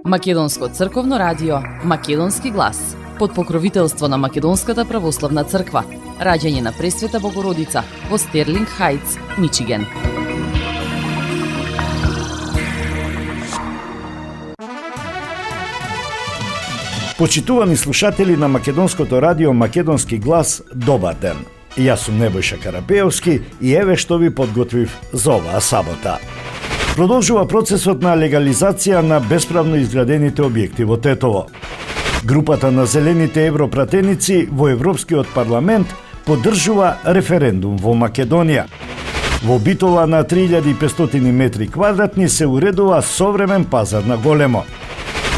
Македонско црковно радио Македонски глас под покровителство на Македонската православна црква. Раѓање на Пресвета Богородица во Стерлинг Хајтс, Мичиген. Почитувани слушатели на Македонското радио Македонски глас, добар ден. Јас сум Небојша Карапеовски и еве што ви подготвив за оваа сабота. Продолжува процесот на легализација на бесправно изградените објекти во Тетово. Групата на зелените европратеници во Европскиот парламент поддржува референдум во Македонија. Во Битола на 3500 метри квадратни се уредува современ пазар на големо.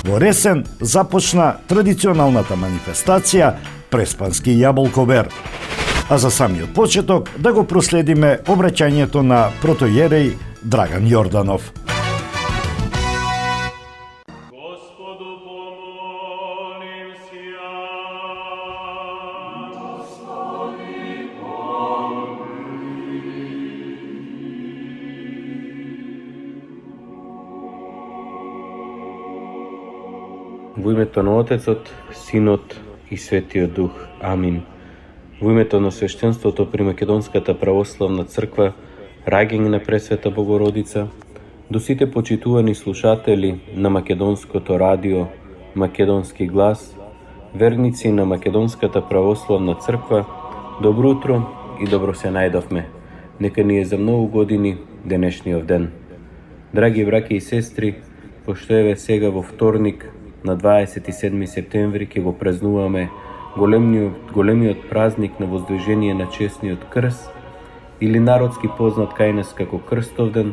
Во Ресен започна традиционалната манифестација Преспански јаболкобер. А за самиот почеток да го проследиме обраќањето на протоиереј Драган Јорданов. Господу помолим сја. Господи Во името на Отецот, Синот и Светиот Дух. Амин. Во името на свештенството при Македонската православна црква, раѓање на Пресвета Богородица, до сите почитувани слушатели на Македонското радио Македонски глас, верници на Македонската православна црква, добро утро и добро се најдовме. Нека ни е за многу години денешниот ден. Драги браќи и сестри, пошто еве сега во вторник на 27 септември ќе го празнуваме големиот празник на воздвижение на честниот крст, или народски познат кај нас како Крстовден,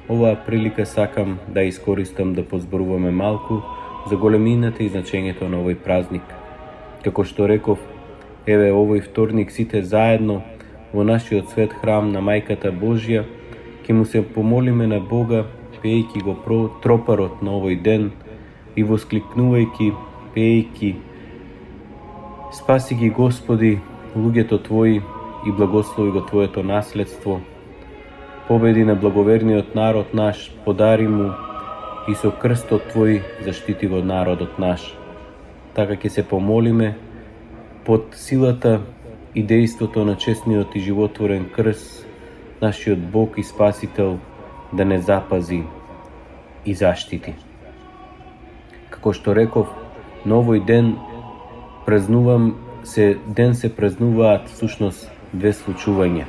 оваа прилика сакам да искористам да позборуваме малку за големината и значењето на овој празник. Како што реков, еве овој вторник сите заедно во нашиот свет храм на Мајката Божја ќе му се помолиме на Бога, пеејќи го тропарот на овој ден и воскликнувајќи, пеејќи: Спаси ги, Господи, луѓето Твои и благослови го Твоето наследство. Победи на благоверниот народ наш, подари му и со крстот Твој заштити го народот наш. Така ќе се помолиме под силата и дејството на честниот и животворен крст, нашиот Бог и Спасител да не запази и заштити. Како што реков, на овој ден се празнуваат всушност две случувања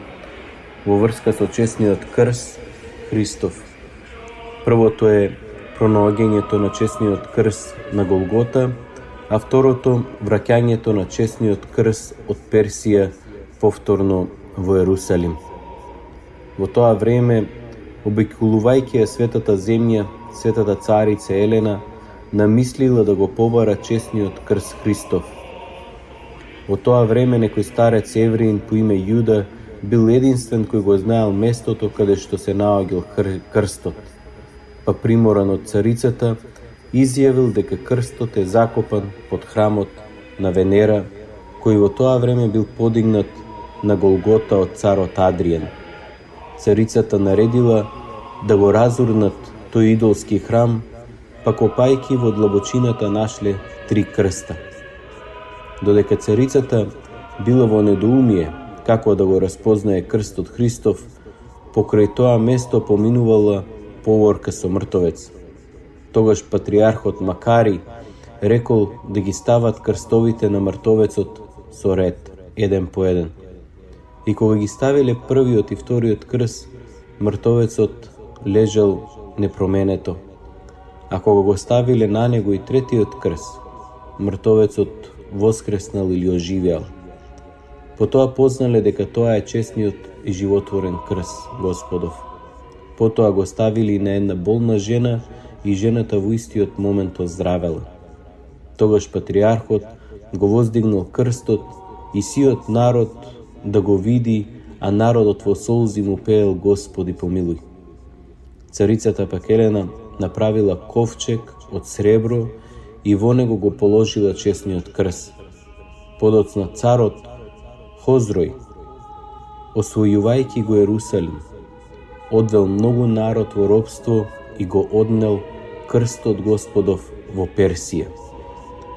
во врска со честниот крст Христов. Првото е пронаоѓањето на честниот крст на Голгота, а второто враќањето на честниот крст од Персија повторно во Ерусалим. Во тоа време, обиколувајќи ја светата земја, светата царица Елена намислила да го побара честниот крст Христов. Во тоа време некој старец евреин по име Јуда бил единствен кој го знаел местото каде што се наоѓал крстот. Па приморан од царицата, изјавил дека крстот е закопан под храмот на Венера, кој во тоа време бил подигнат на Голгота од царот Адриен. Царицата наредила да го разурнат тој идолски храм, па копајки во длабочината нашле 3 крста. Додека царицата била во недоумие како да го распознае крстот Христов, покрај тоа место поминувала поворка со мртовец. Тогаш патриархот Макари рекол да ги стават крстовите на мртовецот со ред, еден по еден. И кога ги ставиле првиот и вториот крст, мртовецот лежал непроменето. А кога го ставиле на него и третиот крст, мртовецот воскреснал или оживеал. Потоа познале дека тоа е честниот и животворен крст Господов. Потоа го ставили на една болна жена и жената во истиот момент оздравела. Тогаш патриархот го воздигнал крстот и сиот народ да го види, а народот во солзи му пеел Господи помилуј. Царицата пак Елена направила ковчег од сребро и во него го положила честниот крст. Подоцна царот Хозрој, освојувајќи го Ерусалим, одвел многу народ во робство и го однел крстот Господов во Персија.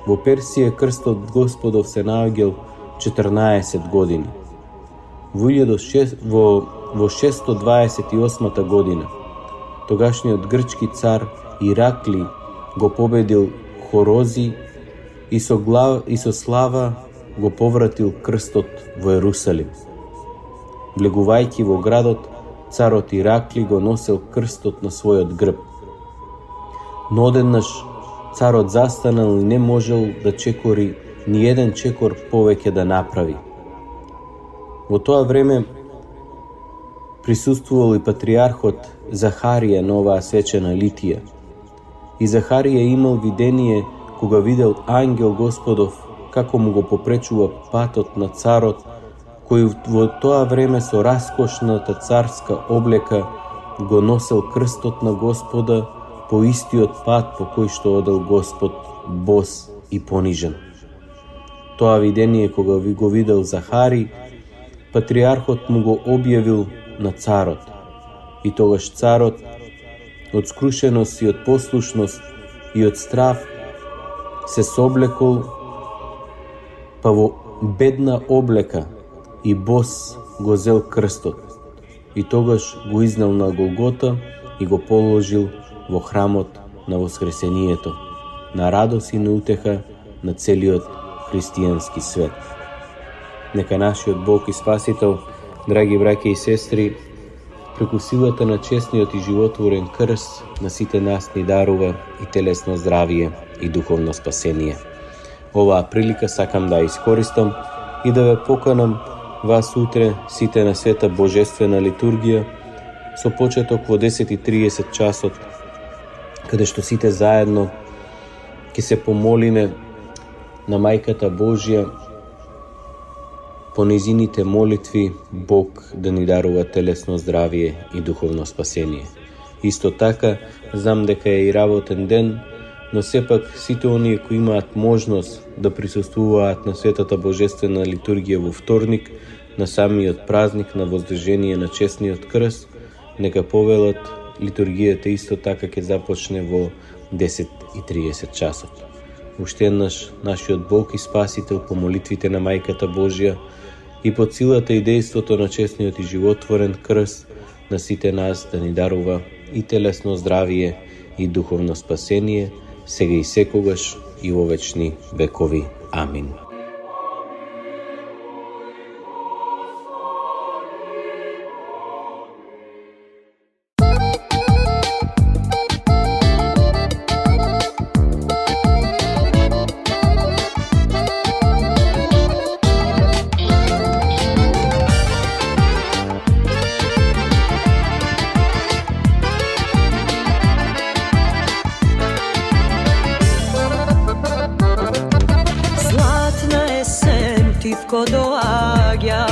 Во Персија крстот Господов се наоѓал 14 години. Во 628 година тогашниот грчки цар Иракли го победил Хорози и со слава го повратил крстот во Ерусалим. Влегувајќи во градот, царот Иракли го носел крстот на својот грб. Но одеднаш царот застанал и не можел да чекори ни еден чекор повеќе да направи. Во тоа време присуствувал и патриархот Захарија на оваа свечена литија. И Захарија имал видение кога видел ангел Господов како му го попречува патот на царот, кој во тоа време со раскошната царска облека го носел крстот на Господа по истиот пат по кој што одел Господ бос и понижен. Тоа видение кога го видел Захари, патриархот му го објавил на царот. И тогаш царот, од скрушеност и од послушност и од страв, се соблекол, па во бедна облека и бос го зел крстот. И тогаш го изнел на Голгота и го положил во храмот на Воскресението, на радост и на утеха на целиот христијански свет. Нека нашиот Бог и Спасител, драги браќа и сестри, преку силата на честниот и животворен крст на сите нас ни дарува и телесно здравие и духовно спасение. Оваа прилика сакам да искористам и да ве поканам вас утре сите на света божествена литургија со почеток во 10:30 часот, каде што сите заедно ќе се помолиме на Мајката Божја по незините молитви Бог да ни дарува телесно здравие и духовно спасение. Исто така, знам дека е и работен ден, но сепак сите оние кои имаат можност да присуствуваат на Светата Божествена литургија во вторник, на самиот празник на воздржение на честниот крст, нека повелат литургијата исто така ќе започне во 10:30 часот. Уште еднаш нашиот Бог и Спасител по молитвите на Мајката Божја и под силата и дејството на честниот и животворен крст на сите нас да ни дарува и телесно здравие и духовно спасение, сега и секогаш и во вечни векови. Амин. Тивко доаѓа,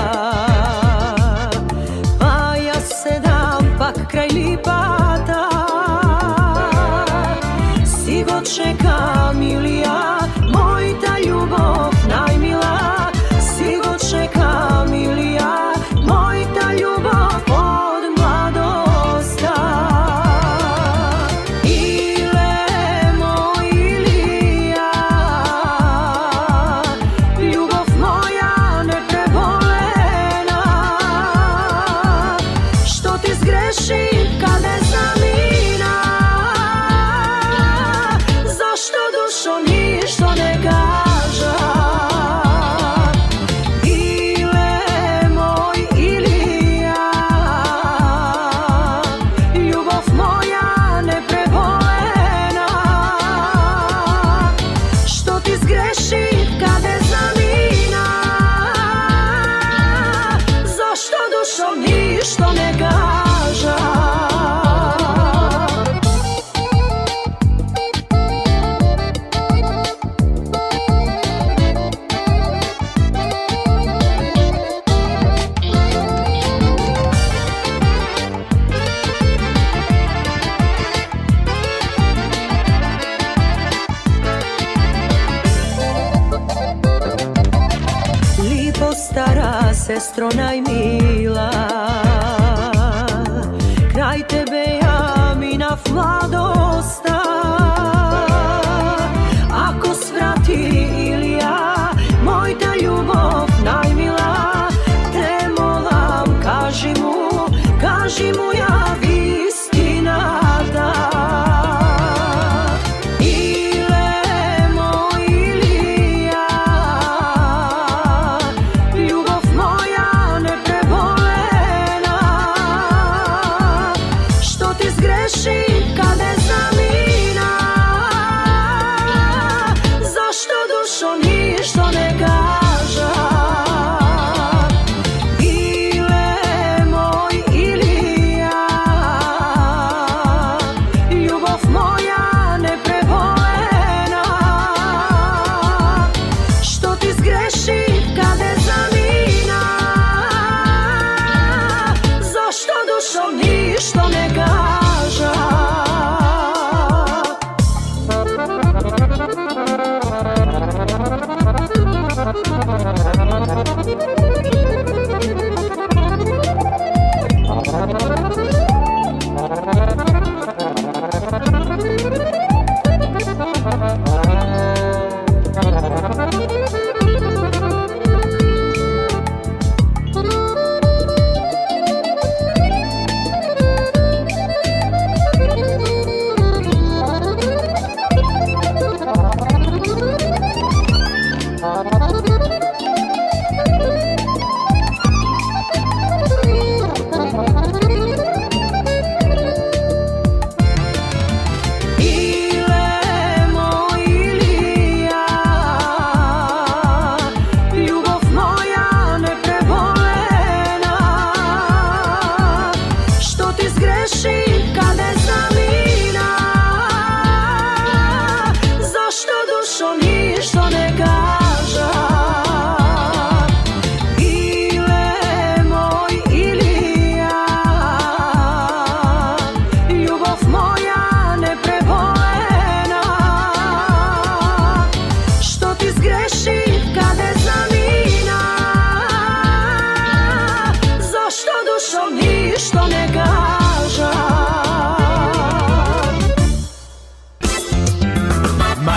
па јас седам пак крај липата. Си го чекам, Илија, мојта љубов најмила. Си го чекам, Илија, мојта љубов од младоста. Иле мој Илија, љубов моја непреболена, што ти сгреши каде замина, зашто душо ништо не кажа. Иле мој Илија, љубов моја непреболена, што ти сгреши каде замина, зашто душо ништо не кажа. Lipo stara sestro najmila, kraj tebe ja minaf mladosta.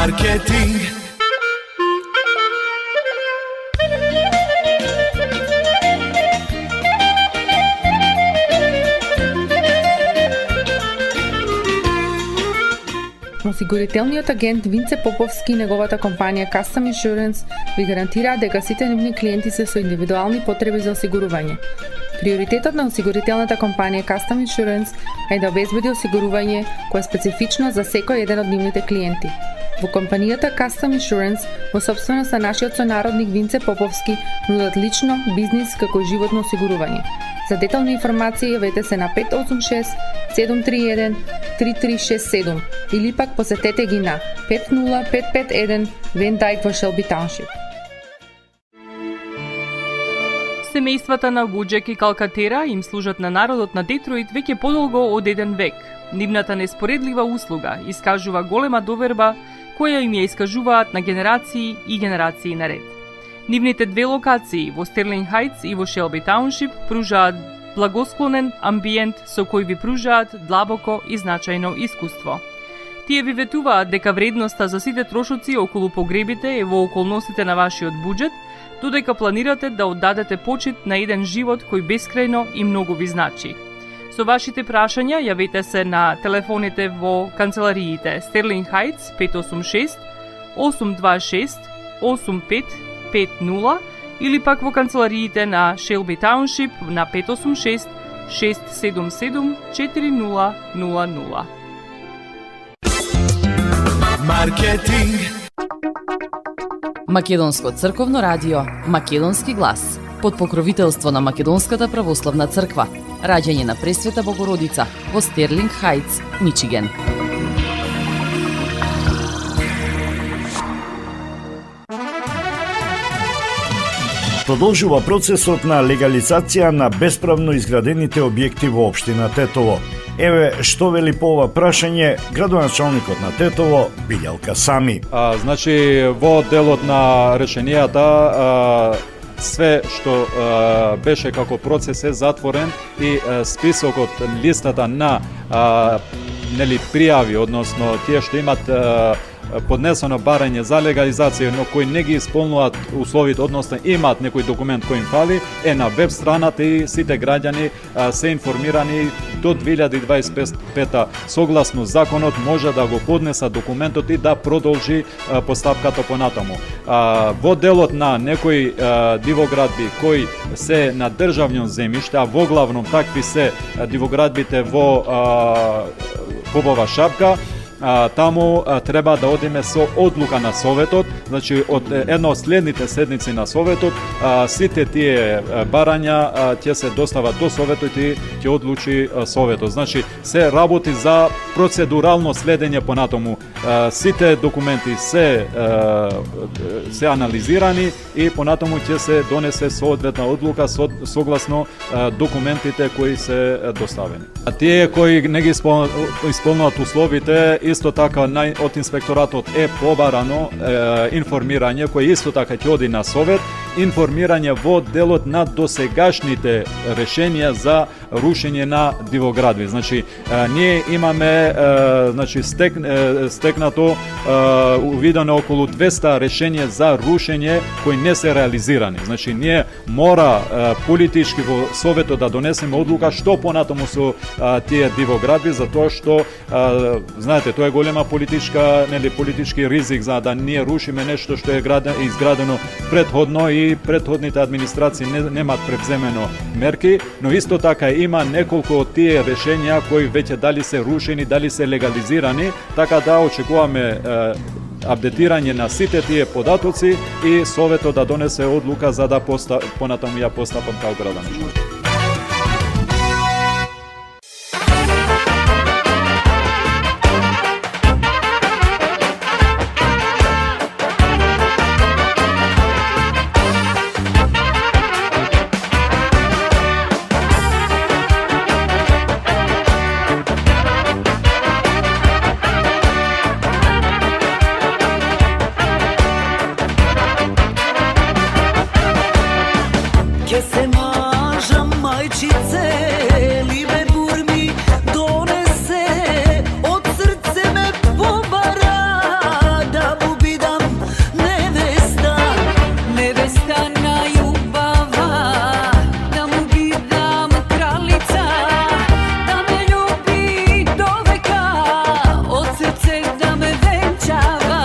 Marketing. Осигурителниот агент Винце Поповски и неговата компанија Custom Insurance ви гарантираат дека сите нивни клиенти се со индивидуални потреби за осигурување. Приоритетот на осигурителната компанија Custom Insurance е да обезбеди осигурување кое е специфично за секој еден од нивните клиенти. Во компанијата Custom Insurance, во собственост на нашиот сонародник Винце Поповски, нудат лично, бизнис како и животно осигурување. За детални информации јавете се на 586 731 3367 или пак посетете ги на 50551 Вен Дайк во Шелби Тауншип. Семејствата на Вуџек и Калкатера им служат на народот на Детройт веќе подолго од еден век. Нивната неспоредлива услуга искажува голема доверба која им ја искажуваат на генерации и генерации наред. Нивните две локации во Стерлинг Хајтс и во Шелби Тауншип пружаат благосклонен амбиент со кој ви пружаат длабоко и значајно искуство. Тие ви ветуваат дека вредноста за сите трошоци околу погребите е во околностите на вашиот буџет, додека планирате да оддадете почит на еден живот кој бескрајно и многу ви значи. Со вашите прашања јавете се на телефоните во канцелариите Стерлинг Хајтс 586 826 8550 или пак во канцелариите на Шелби Тауншип на 586 677 4000. Маркетинг. Македонско црковно радио Македонски глас под покровителство на Македонската православна црква. Раѓање на Пресвета Богородица во Стерлинг Хајтс, Мичиген. Продолжува процесот на легализација на бесправно изградените објекти во општина Тетово. Еве што вели по ова прашање градоначалникот на Тетово Билјалка Сами. Значи во делот на решенијата све што беше како процес е затворен и списокот, листата на пријави, односно тие што имат поднесено барање за легализација, но кои не ги исполнуваат условите, односно имаат некој документ кој им фали, е на веб страната и сите граѓани се информирани до 2025 согласно законот може да го поднеса документот и да продолжи постапката понатаму. Во делот на некои дивоградби кои се на државно земјиште, а во главном такви се дивоградбите во Бобова шапка, таму треба да одиме со одлука на Советот, значи од една од следните седници на Советот, сите тие барања ќе се достават до Советот и ќе одлучи Советот. Значи се работи за процедурално следење понатаму. Сите документи се анализирани и понатаму ќе се донесе соодветна одлука согласно документите кои се доставени. Тие кои не ги исполнуваат условите, исто така од инспекторатот е побарано информирање кој исто така ќе оди на Совет информирање во делот на досегашните решенија за рушење на дивоградви. Значи, ние имаме стекнато увидено околу 200 решенија за рушење кои не се реализирани. Значи, ние мора политички во Советот да донесеме одлука што понатаму со тие дивоградви, затоа што знаете, тоа е голема политички ризик за да ние рушиме нешто што е изградено предходно и предходните администрации немаат превземено мерки, но исто така има неколку од тие решенија кои веќе дали се рушени, дали се легализирани, така да очекуваме апдетирање на сите тие податоци и Советот да донесе одлука за да понатаму ја постапам како градоначелник. Ќе се мажам мајчице, ли ме бурми донесе, од срце ме побара, да му бидам невеста, невеста најубава, да му бидам кралица, да ме љуби до века, од срце да ме венчава.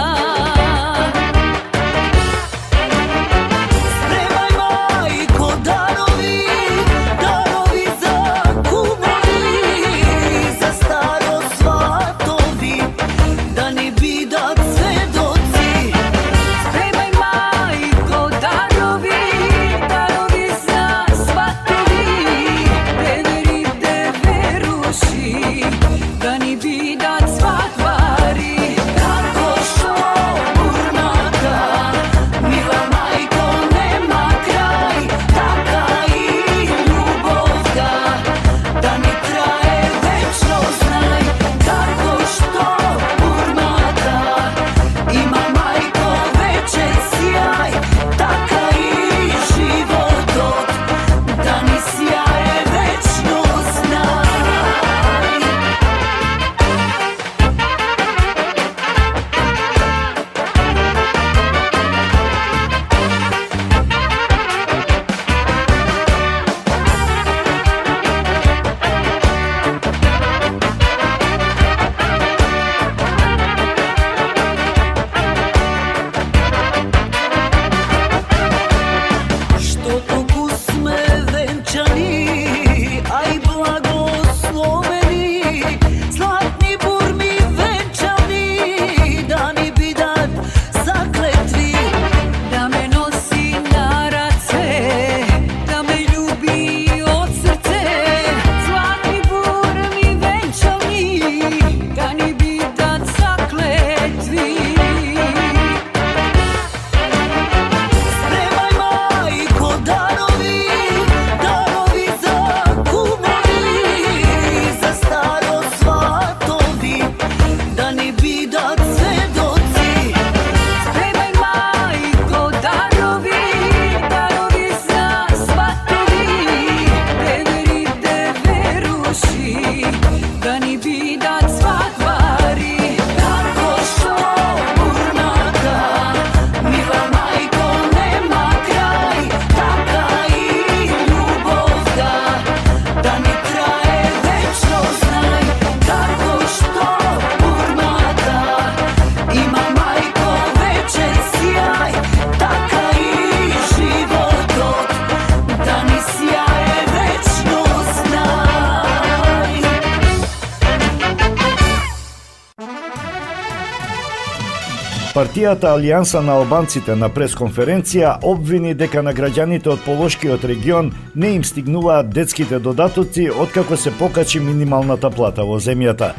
Партијата Алијанса на албанците на пресконференција обвини дека на граѓаните од Полошкиот регион не им стигнуваат детските додатоци откако се покачи минималната плата во земјата.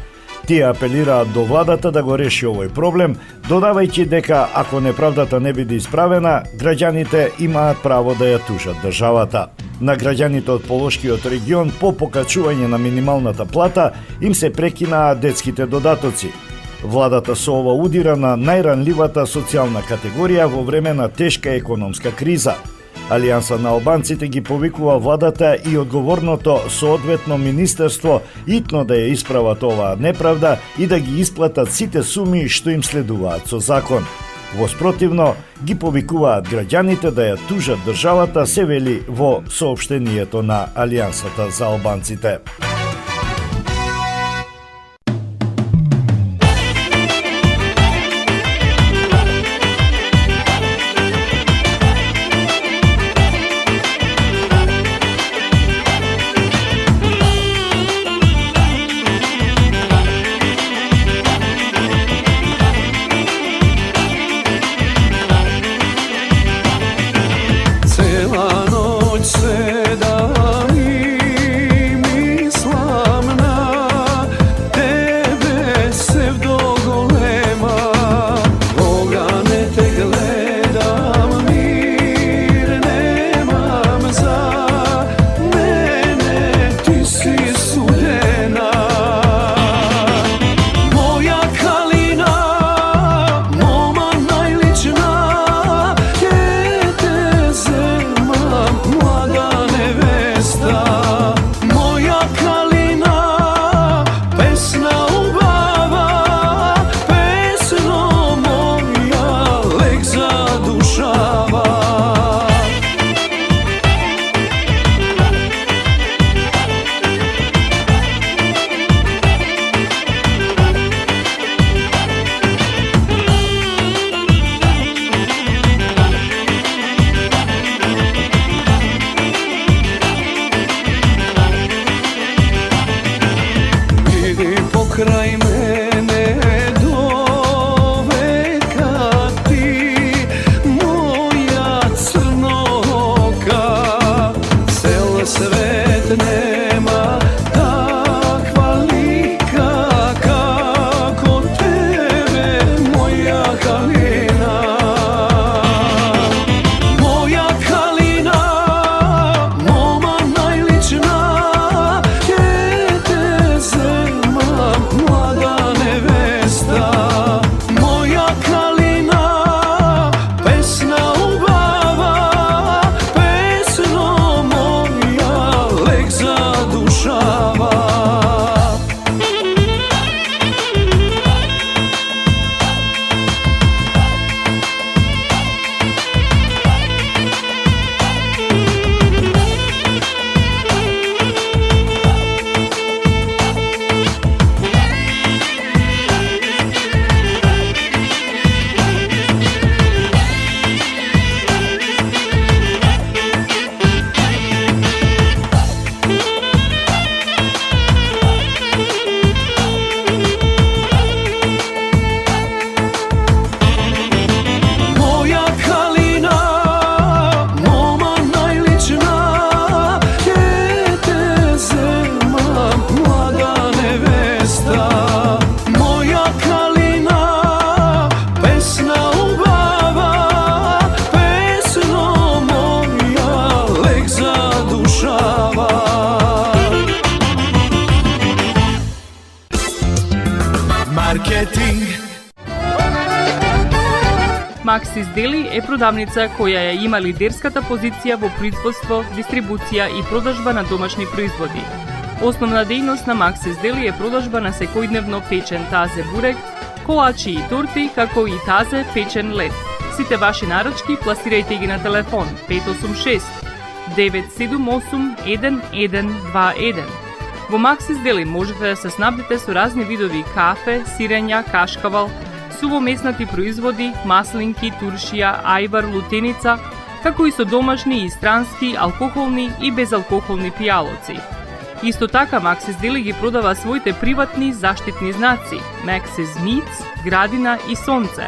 Тие апелираат до владата да го реши овој проблем, додавајќи дека ако неправдата не биде исправена, граѓаните имаат право да ја тужат државата. На граѓаните од Полошкиот регион по покачување на минималната плата им се прекинаат детските додатоци. Владата со ова удира на најранливата социјална категорија во време на тешка економска криза. Алијанса на албанците ги повикува владата и одговорното соодветно министерство итно да ја исправат оваа неправда и да ги исплатат сите суми што им следуваат со закон. Во спротивно, ги повикуваат граѓаните да ја тужат државата, се вели во соопштението на Алијансата за албанците. Максис Дели е продавница која ја има лидерската позиција во производство, дистрибуција и продажба на домашни производи. Основна дејност на Максис Дели е продажба на секојдневно печен тазе бурек, колачи и торти, како и тазе печен лед. Сите ваши нарачки пласирајте ги на телефон 586 978 1121. Во Максис Дели можете да се снабдите со разни видови кафе, сирења, кашкавал, сувомеснати производи, маслинки, туршија, ајвар, лутеница, како и со домашни и странски, алкохолни и безалкохолни пијалоци. Исто така Максис Дели ги продава своите приватни заштитни знаци Максис Meats, Градина и Сонце.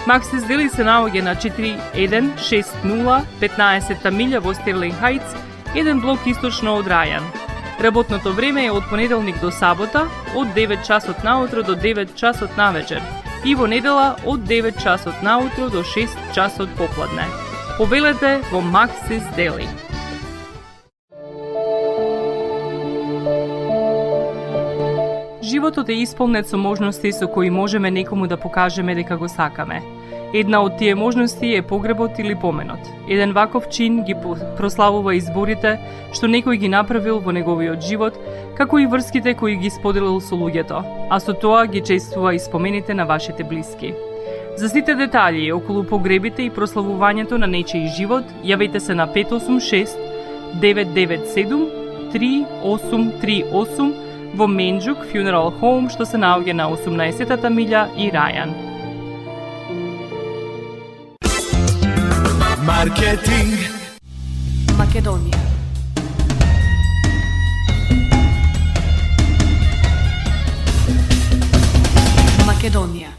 Максис Дели се наоѓа на 4160 15-та милја во Стерлинг Хајтс, еден блок источно од Рајан. Работното време е од понеделник до сабота, од 9 часот наутро до 9 часот навечер и во недела од 9 часот наутро до 6 часот попладне. Повелете во Максис Дели. Животот е исполнет со можности со кои можеме некому да покажеме дека го сакаме. Една од тие можности е погребот или поменот. Еден ваков чин ги прославува изборите што некој ги направил во неговиот живот, како и врските кои ги споделил со луѓето, а со тоа ги чествува и спомените на вашите блиски. За сите детали околу погребите и прославувањето на нечиј живот, јавете се на 586 997 3838 во Менџук Funeral Home, што се наоѓа на 18-та милја и Рајан. Маркетинг. Македонија. Македонија.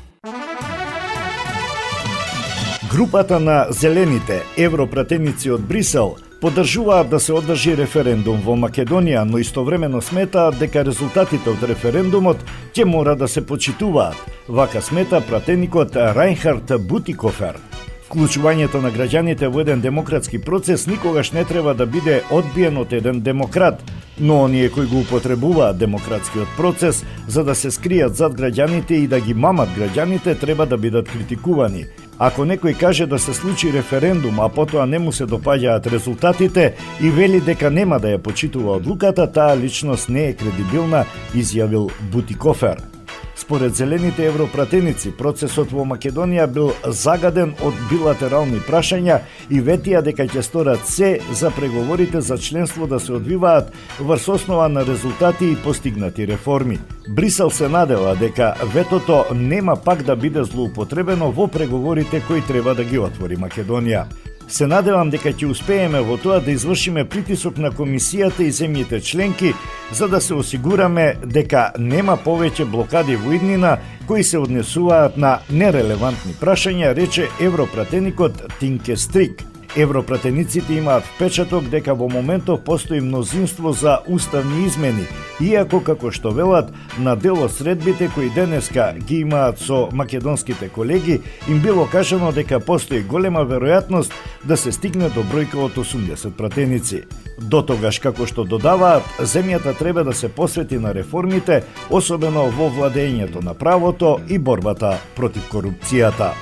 Групата на Зелените, европратеници од Брисел, поддржуваат да се одржи референдум во Македонија, но истовремено сметаат дека резултатите од референдумот ќе мора да се почитуваат. Вака смета пратеникот Рајнхард Бутикофер. Вклучувањето на граѓаните во еден демократски процес никогаш не треба да биде одбиен од еден демократ, но оние кои го употребуваат демократскиот процес за да се скријат зад граѓаните и да ги мамат граѓаните треба да бидат критикувани. Ако некој каже да се случи референдум, а потоа не му се допаѓаат резултатите и вели дека нема да ја почитува одлуката, таа личност не е кредибилна, изјавил Бутикофер. Според Зелените европратеници, процесот во Македонија бил загаден од билатерални прашања и ветија дека ќе сторат се за преговорите за членство да се одвиваат врз основа на резултати и постигнати реформи. Брисел се надева дека ветото нема пак да биде злоупотребено во преговорите кои треба да ги отвори Македонија. Се надевам дека ќе успееме во тоа да извршиме притисок на комисијата и земјите членки за да се осигураме дека нема повеќе блокади во иднина кои се однесуваат на нерелевантни прашања, рече европратеникот Тинке Стрик. Европратениците имаат впечаток дека во моментов постои мнозинство за уставни измени, иако како што велат на дел од средбите кои денеска ги имаат со македонските колеги, им било кажано дека постои голема веројатност да се стигне до бројка од 80 пратеници. Дотогаш, како што додаваат, земјата треба да се посвети на реформите, особено во владењето на правото и борбата против корупцијата.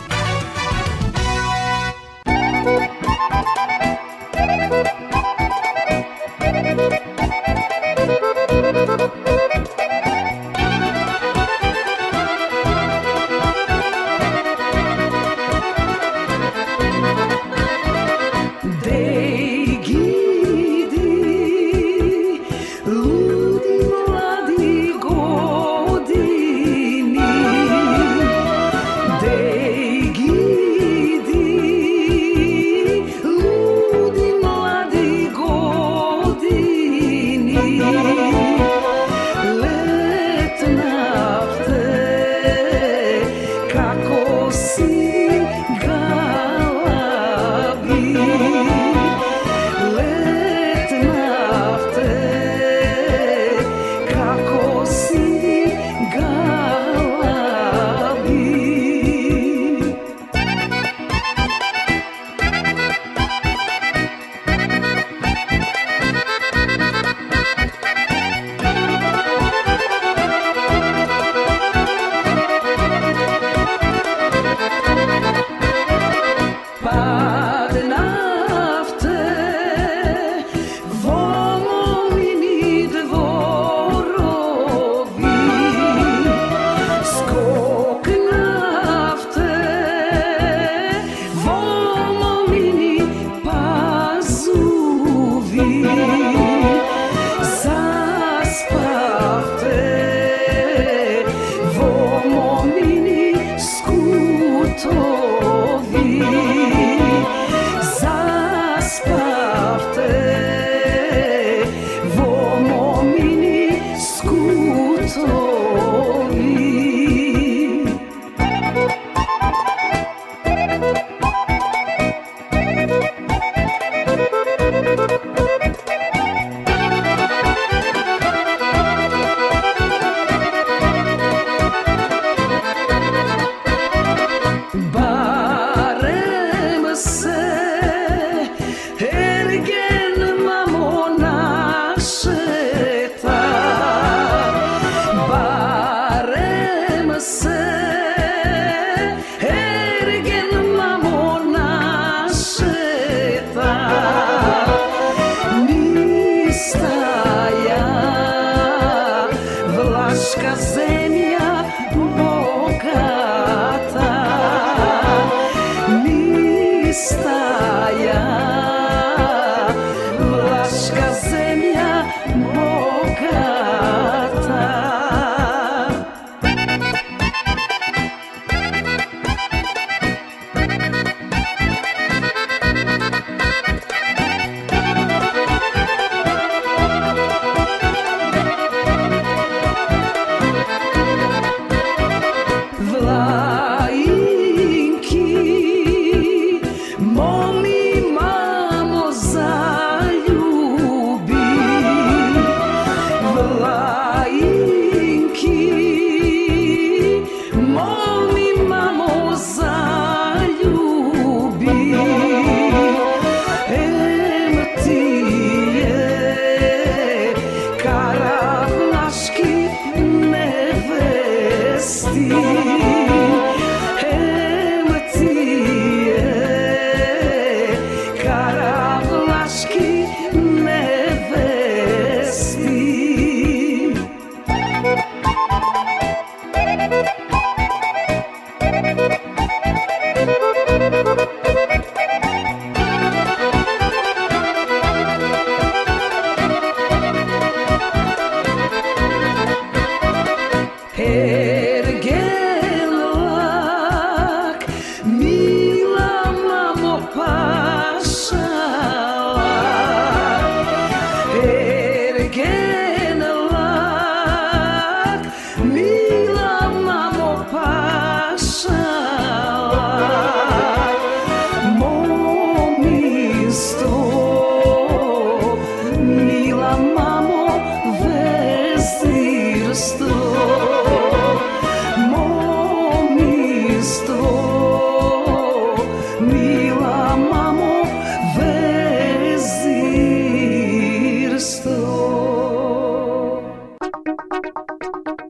Дей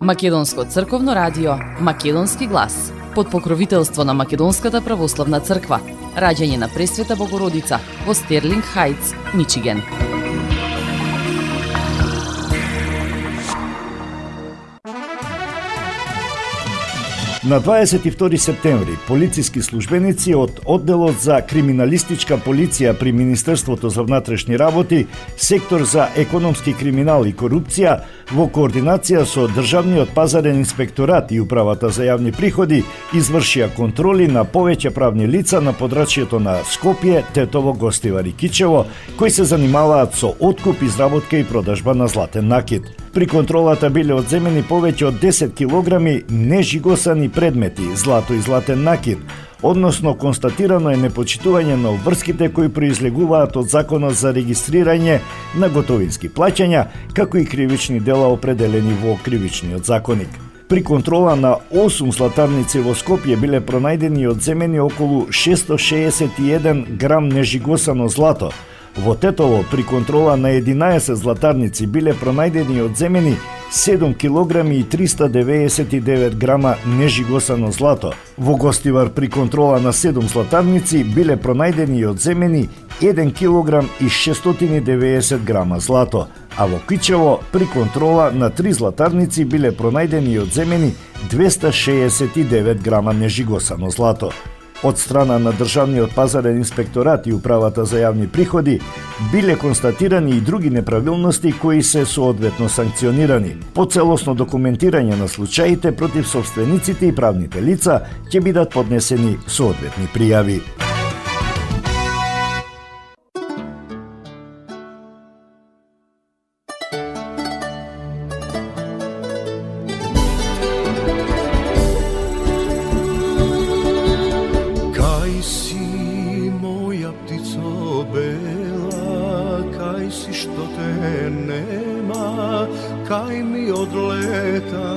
Македонско црковно радио Македонски глас под покровителство на Македонската православна црква. Раѓање на Пресвета Богородица во Стерлинг Хајтс, Мичиген. На 22 септември, полициски службеници од Одделот за криминалистичка полиција при Министерството за внатрешни работи, сектор за економски криминал и корупција, во координација со Државниот пазарен инспекторат и Управата за јавни приходи, извршија контроли на повеќе правни лица на подрачјето на Скопје, Тетово, Гостивар и Кичево, кои се занимаваат со откуп, изработка и продажба на златен накид. При контролата биле одземени повеќе од 10 килограми нежигосани предмети, злато и златен накид, односно констатирано е непочитување на обврските кои произлегуваат од Законот за регистрирање на готовински плаќања, како и кривични дела определени во Кривичниот законник. При контрола на 8 златарници во Скопје биле пронајдени и одземени околу 661 грам нежигосано злато. Во Тетово при контрола на 11 златарници биле пронајдени и одземени 7 килограми и 399 грама нежигосано злато. Во Гостивар при контрола на 7 златарници биле пронајдени и одземени 1 килограм и 690 грама злато, а во Кичево при контрола на 3 златарници биле пронајдени и одземени 269 грама нежигосано злато. Од страна на Државниот пазарен инспекторат и Управата за јавни приходи биле констатирани и други неправилности кои се соодветно санкционирани. По целосно документирање на случаите против собствениците и правните лица ќе бидат поднесени соодветни пријави. Kaj mi odleta,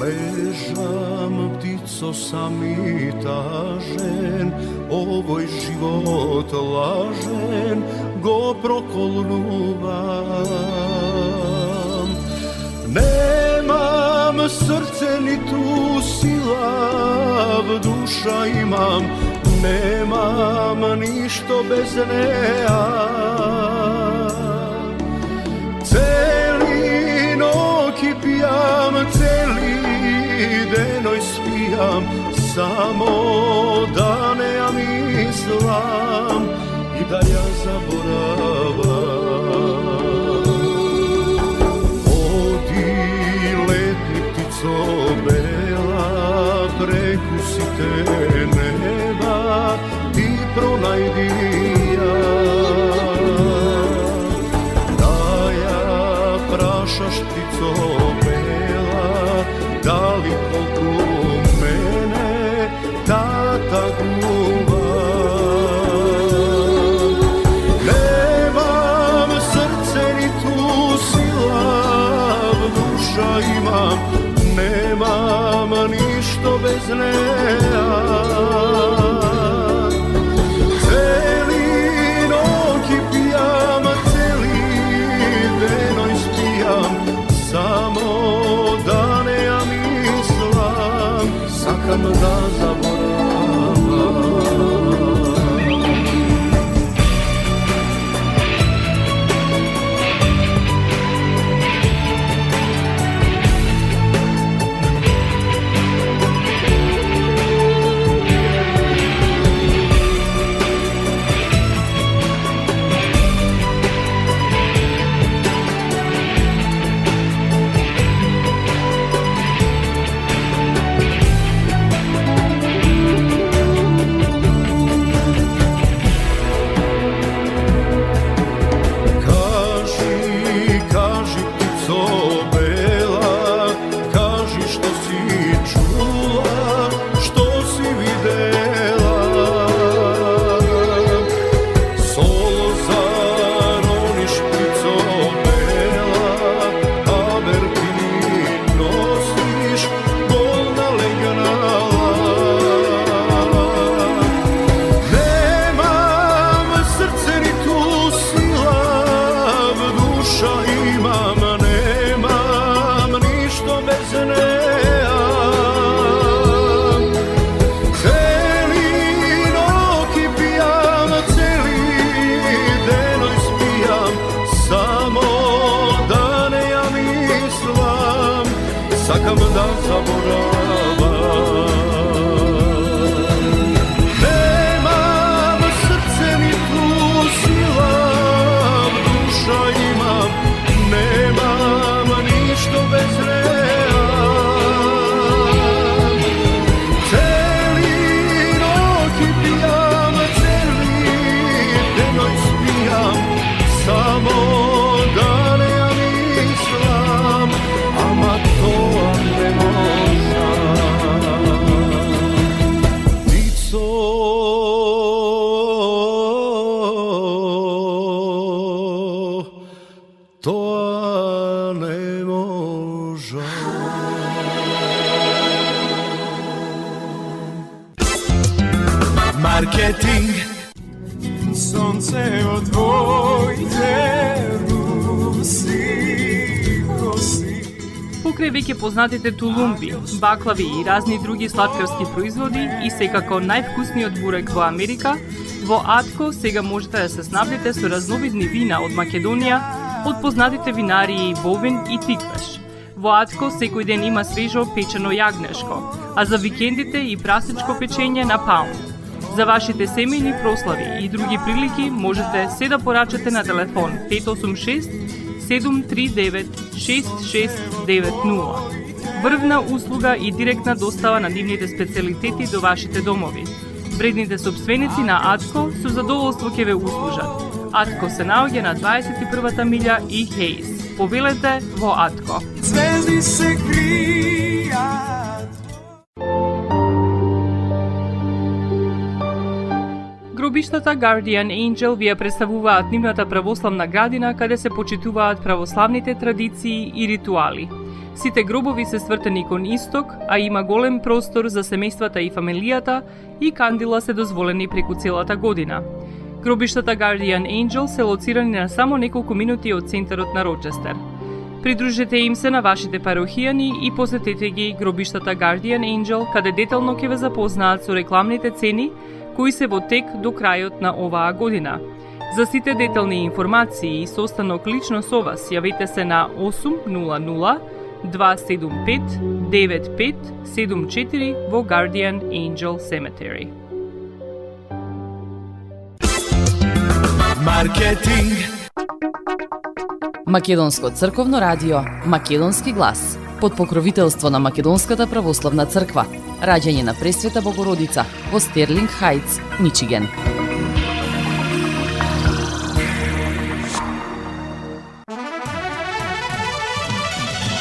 ležam ptico sam i tažen, ovoj život lažen, go prokolnuvam. Nemam srce ni tu silav, duša imam, nemam ništo bez neja. Celi noći pijam, celi denoj spijam, samo da ne ja mislim i da ja zaboravam. Odi letni ptico bela, prekusite neba i pronajdi ja. Prašaš ptico bela, da li koliko mene tata guva. Nemam srce ni tu silav, duša imam, nemam ništo bez neja. Celi noći pijam, celi denoj spijam, samo da ne ja mislim, sakam da zaboravam. Marketing. Sonce od tvojte rusi kosi. Покрај веќе познатите тулумби, баклави и разни други сладкарски производи и секако највкусниот бурек во Америка, во Атко сега можете да се снабдите со разновидни вина од Македонија, од познатите винарии Бовин и Тиквеш. Во Атко секој ден има свежо печено јагнешко, а за викендите и прасечко печење на паунд. За вашите семејни прослави и други прилики можете се да порачате на телефон 586 739 6690. Врвна услуга и директна достава на нивните специјалитети до вашите домови. Вредните собственици на Атко со задоволство ќе ве услужат. Атко се наоѓа на 21-та милја и Хейс. Повелете во Атко. Звезди се кријат. Гробиштата Guardian Angel ви ја представуваат нивната православна градина каде се почитуваат православните традиции и ритуали. Сите гробови се свртени кон исток, а има голем простор за семејствата и фамилијата и кандила се дозволени преку целата година. Гробиштата Guardian Angel се лоцирани на само неколку минути од центарот на Рочестер. Придружете им се на вашите парохијани и посетете ги гробиштата Guardian Angel, каде детално ќе ве запознаат со рекламните цени кои се во тек до крајот на оваа година. За сите детални информации и состанок лично со вас, јавете се на 800 275 9574 во Guardian Angel Cemetery. Маркетинг. Македонско црковно радио Македонски глас под покровителство на Македонската православна црква. Раѓање на Пресвета Богородица во Стерлинг Хајтс, Мичиген.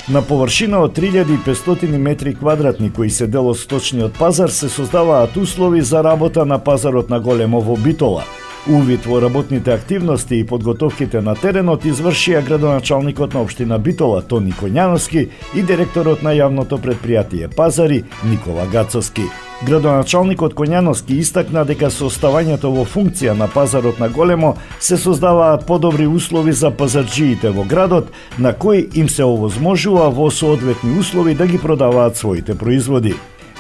На површина од 3500 метри квадратни кои се дел од сточниот пазар се создаваат услови за работа на пазарот на Големо во Битола. Увид во работните активности и подготовките на теренот извршија градоначалникот на општина Битола Тони Коњановски и директорот на јавното претпријатие Пазари Никола Гацовски. Градоначалникот Коњановски истакна дека со оставањето во функција на пазарот на Големо се создаваат подобри услови за пазарџиите во градот, на кои им се овозможува во соодветни услови да ги продаваат своите производи.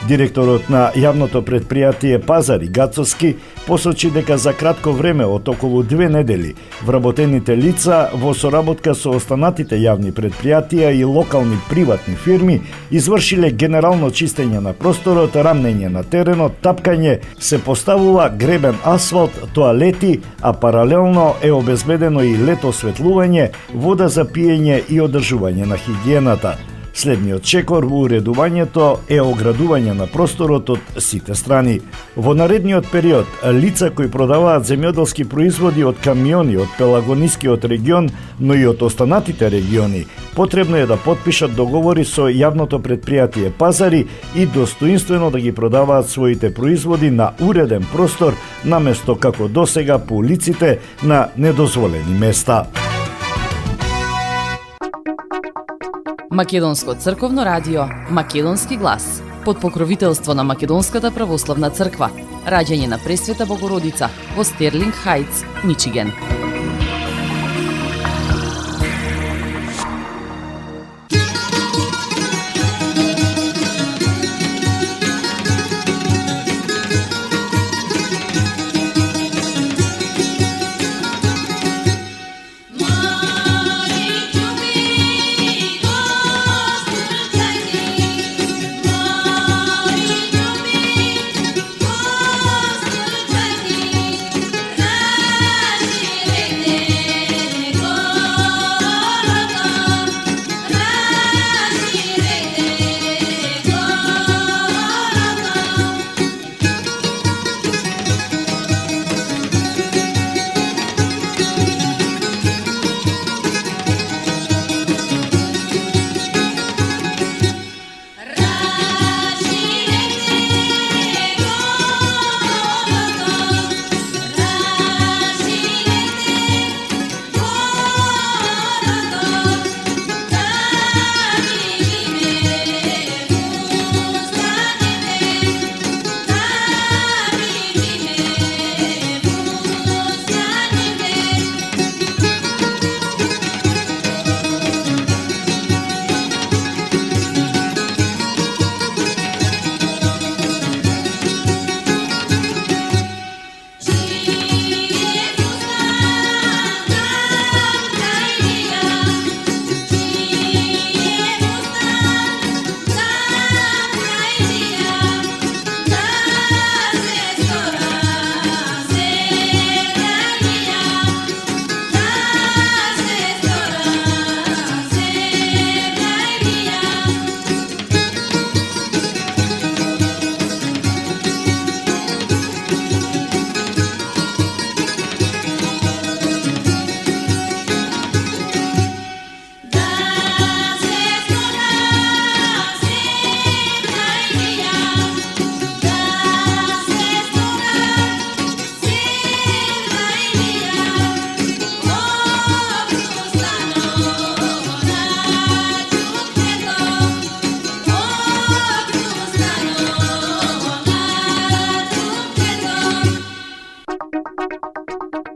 Директорот на јавното претпријатие Пазари Гацовски посочи дека за кратко време од околу 2 недели вработените лица во соработка со останатите јавни претпријатија и локални приватни фирми извршиле генерално чистење на просторот, рамнење на теренот, тапкање, се поставува гребен асфалт, тоалети, а паралелно е обезбедено и лет осветлување, вода за пиење и одржување на хигиената. Следниот чекор во уредувањето е оградување на просторот од сите страни. Во наредниот период, лица кои продаваат земјоделски производи од камиони од Пелагонискиот регион, но и од останатите региони, потребно е да потпишат договори со јавното претпријатие Пазари и достоинствено да ги продаваат своите производи на уреден простор, наместо како досега по улиците на недозволени места. Македонско црковно радио Македонски глас под покровителство на Македонската православна црква. Раѓање на Пресвета Богородица во Стерлинг Хајтс, Мичиген. Yeah.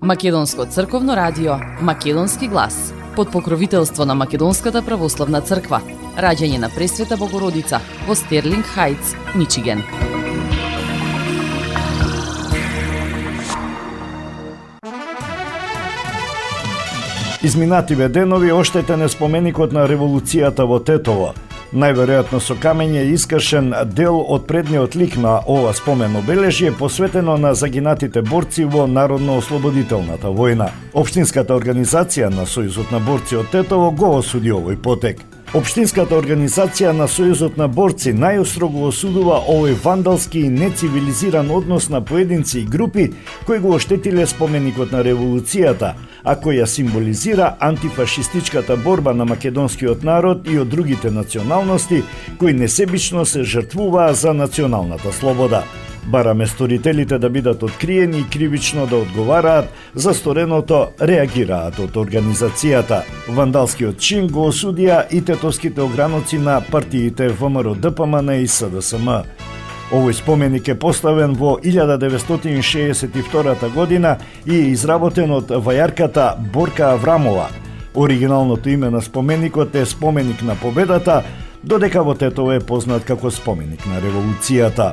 Македонско црковно радио Македонски глас под покровителство на Македонската православна црква. Раѓање на Пресвета Богородица во Стерлинг Хајтс, Мичиген. Изминативе денови оштетен е споменикот на револуцијата во Тетово. Најверојатно со камење е искршен дел од предниот лик на ова спомен обележје посветено на загинатите борци во Народно-ослободителната војна. Општинската организација на Сојузот на борци од Тетово го осуди овој потек. Општинската организација на Сојузот на борци најострого осудува овој вандалски и нецивилизиран однос на поединци и групи кои го оштетиле споменикот на револуцијата, а која символизира антифашистичката борба на македонскиот народ и од другите националности кои несебично се жртвуваа за националната слобода. Бараме сторителите да бидат откриени и кривично да одговараат за стореното, реагираат од организацијата. Вандалскиот чин го осудија и тетовските ограноци на партиите ВМРО, ДПМН и СДСМ. Овој споменик е поставен во 1962 година и е изработен од вајарката Борка Аврамова. Оригиналното име на споменикот е Споменик на победата, додека во Тетово е познат како Споменик на револуцијата.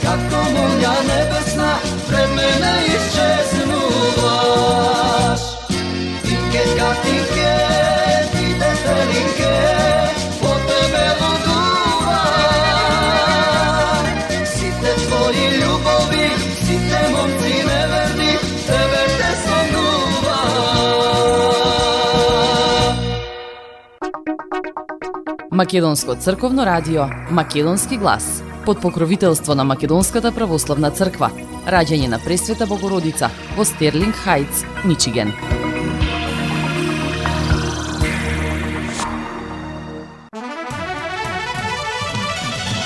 Kako molja nebesna pred mene iščeznu Македонско црковно радио, Македонски глас, под покровителство на Македонската православна црква, раѓање на Пресвета Богородица во Стерлинг Хајтс, Мичиген.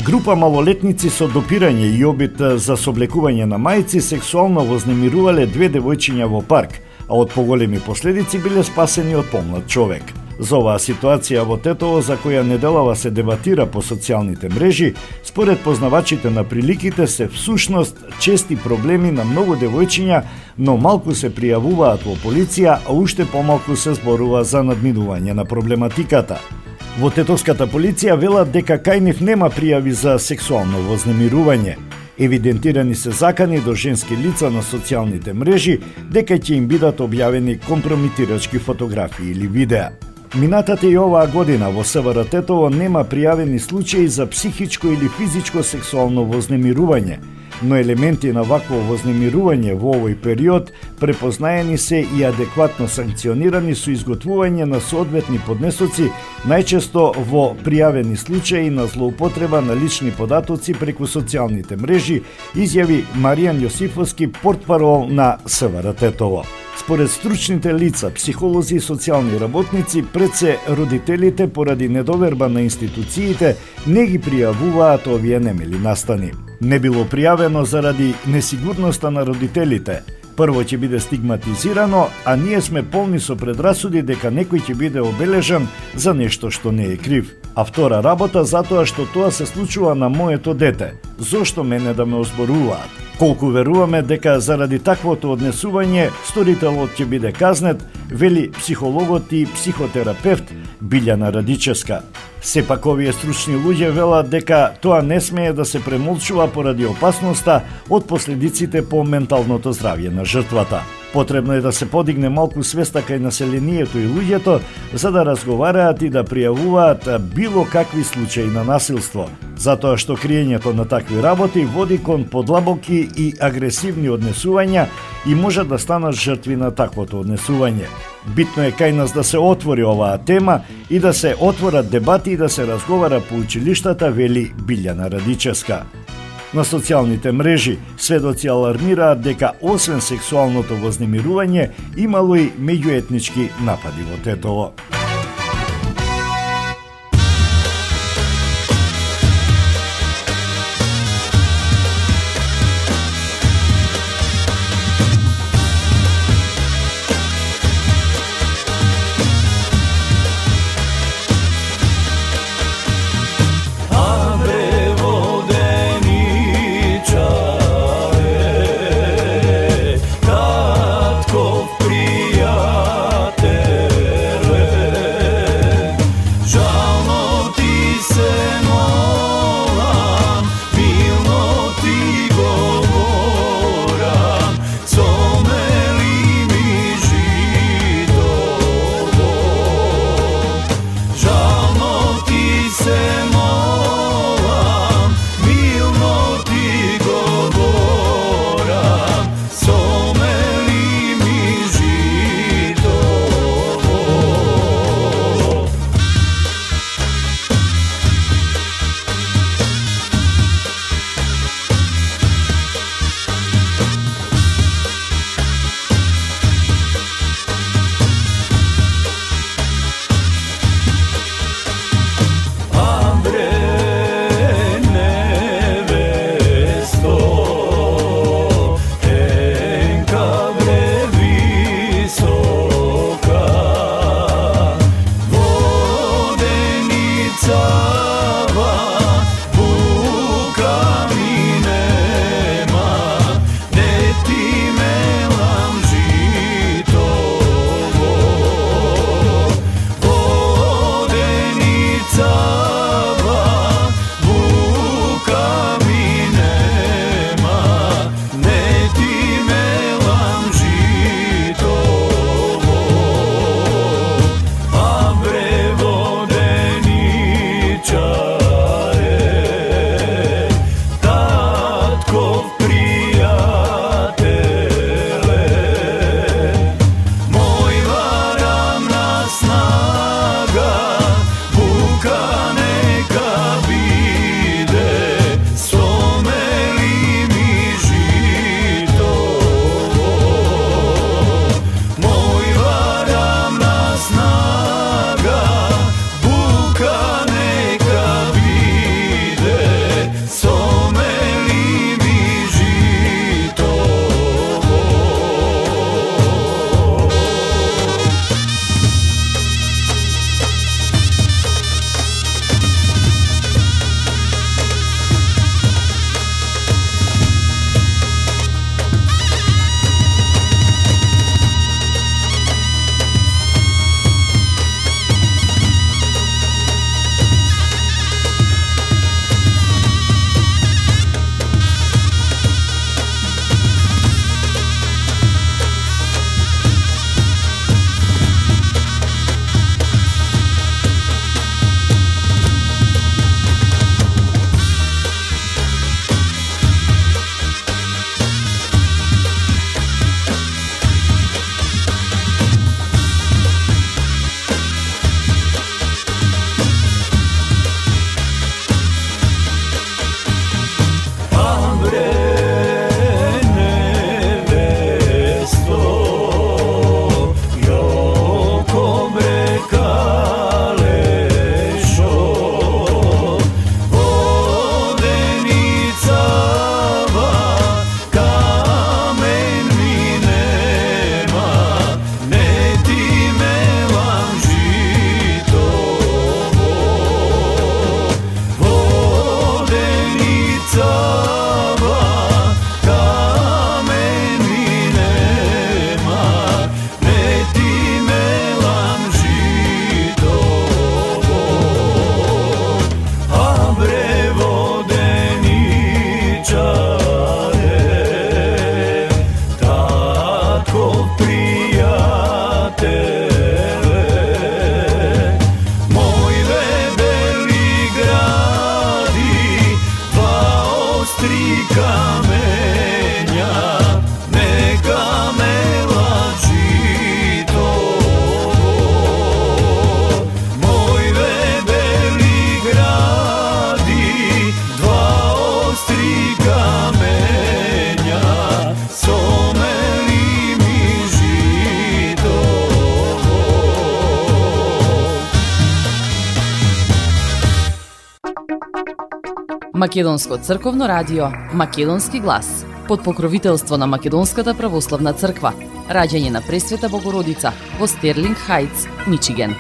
Група малолетници со допирање и обид за соблекување на мајци сексуално вознемирувале две девојчиња во парк, а од поголеми последици биле спасени од помлад човек. За оваа ситуација во Тетово, за која неделава се дебатира по социјалните мрежи, според познавачите на приликите се всушност чести проблеми на многу девојчиња, но малку се пријавуваат во полиција, а уште помалку се зборува за надминување на проблематиката. Во тетовската полиција велат дека кај нив нема пријави за сексуално вознемирување. Евидентирани се закани до женски лица на социјалните мрежи дека ќе им бидат објавени компромитирачки фотографии или видеа. Минатата и оваа година во СВР Тетово нема пријавени случаи за психичко или физичко сексуално вознемирување, но елементи на вакво вознемирување во овој период препознаени се и адекватно санкционирани со изготвување на соодветни поднесоци, најчесто во пријавени случаи на злоупотреба на лични податоци преку социјалните мрежи, изјави Маријан Јосифовски, портпарол на СВР Тетово. Според стручните лица, психолози и социјални работници, пред се родителите поради недоверба на институциите не ги пријавуваат овие немили настани. Не било пријавено заради несигурноста на родителите. Прво ќе биде стигматизирано, а ние сме полни со предрасуди дека некој ќе биде обележан за нешто што не е крив. А втора работа затоа што тоа се случува на моето дете. Зошто мене да ме озборуваат? Колку веруваме дека заради таквото однесување сторителот ќе биде казнет, вели психологот и психотерапевт Билјана Радичевска. Сепак овие стручни луѓе велат дека тоа не смее да се премолчува поради опасноста од последиците по менталното здравје на жртвата. Потребно е да се подигне малку свеста кај населението и луѓето, за да разговараат и да пријавуваат било какви случаи на насилство, затоа што криењето на такви работи води кон подлабоки и агресивни однесувања и може да станат жртви на таквото однесување. Битно е кај нас да се отвори оваа тема и да се отворат дебати и да се разговара по училиштата, вели Билјана Радичевска. На социјалните мрежи сведоци алармираат дека освен сексуалното вознемирување имало и меѓуетнички напади во Тетово. Prijatelj Македонско црковно радио Македонски глас под покровителство на Македонската православна црква. Раѓање на Пресвета Богородица во Стерлинг Хајтс, Мичиген.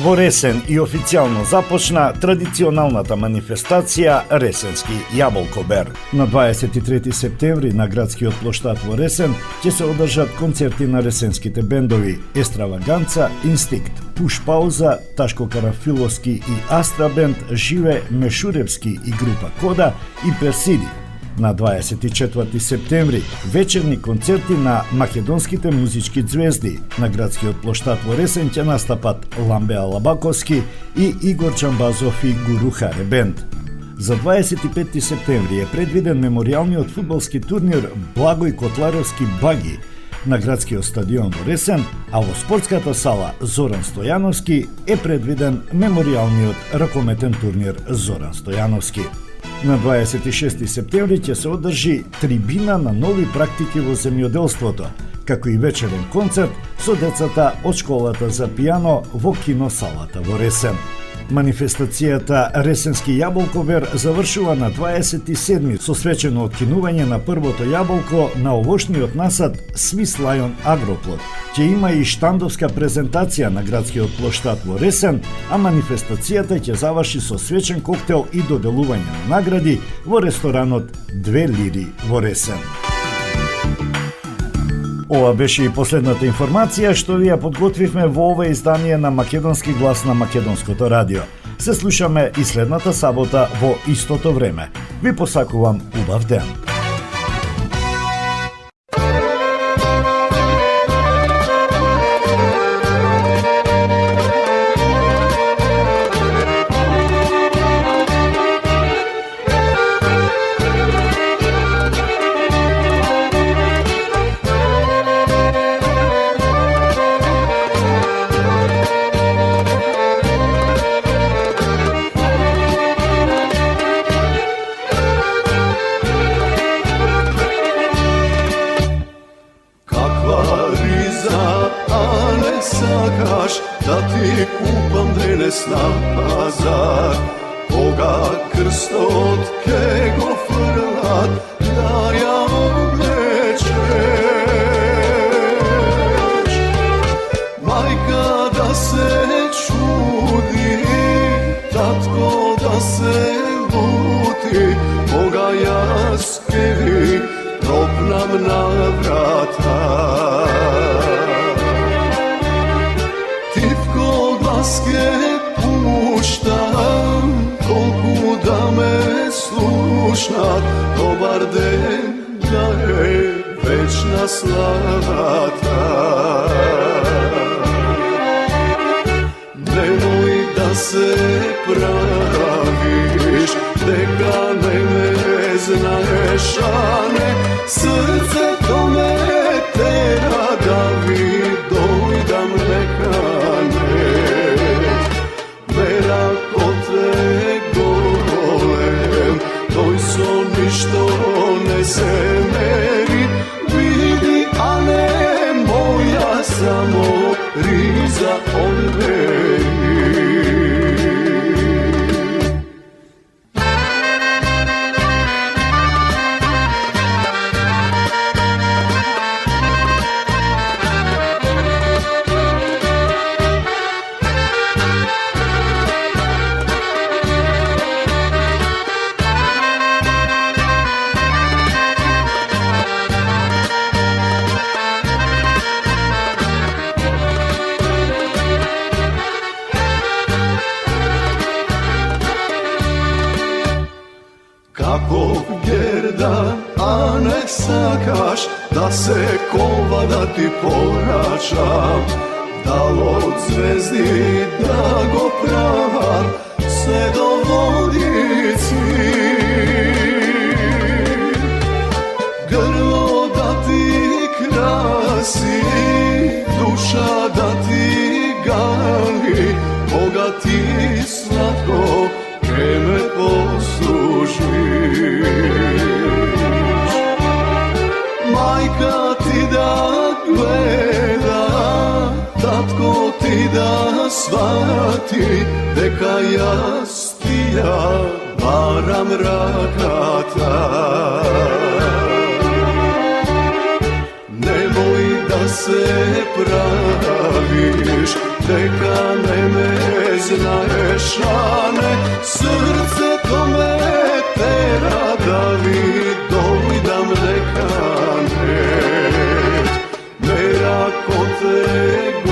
Во Ресен и официјално започна традиционалната манифестација Ресенски јаболкобер. На 23 септември на градскиот плоштад во Ресен ќе се одржат концерти на ресенските бендови Естраваганца, Инстинкт, Пуш Пауза, Ташко Карафиловски и Астра бенд, Живе Мешуревски и група Кода и Персиди. На 24 септември вечерни концерти на македонските музички ѕвезди. На градскиот плоштад во Ресен ќе настапат Ламбе Алабаковски и Игор Чамбазов и Гурухаре бенд. За 25 септември е предвиден меморијалниот фудбалски турнир Благој Котларовски Баги на градскиот стадион во Ресен, а во спортската сала Зоран Стојановски е предвиден меморијалниот ракометен турнир Зоран Стојановски. На 26 септември ќе се одржи трибина на нови практики во земјоделството, како и вечерен концерт со децата од школата за пијано во киносалата во Ресен. Манифестацијата Ресенски јаболкобер завршува на 27 со свечено откинување на првото јаболко на овошниот насад Swiss Lion Агроплод. Ќе има и штандовска презентација на градскиот плоштад во Ресен, а манифестацијата ќе заврши со свечен коктел и доделување на награди во ресторанот Две лири во Ресен. Ова беше и последната информација што ви ја подготвивме во ова издание на Македонски глас на Македонското радио. Се слушаме и следната сабота во истото време. Ви посакувам убав ден. Da ti kupam danes na pazar, koga krstotke go frlat, da ja oblečeš. Majka da se čudi, tatko da se luti, koga jaskevi tropnam na vrata. Glaske puštam, kolku da me slušnat, dobar den da je večna slavata. Nemoj da se praviš, neka ne znaš, a ne srce to me tera da mi dojdam nekane. Ništo ne se meri, vidi, a ne moja samo riza od meni. Sakaš da se kova da ti poračam, da od zvezdi da go pravam sve do vodici. Grlo da ti krasi, duša da ti gali, koga ti slatko me posluži. Majka ti da gleda, da ti da svati, deka jastija varam rakata. Nemoj da se praviš, deka ne znaješ, a ne srce to me tera da dojdam neka ne. Ako te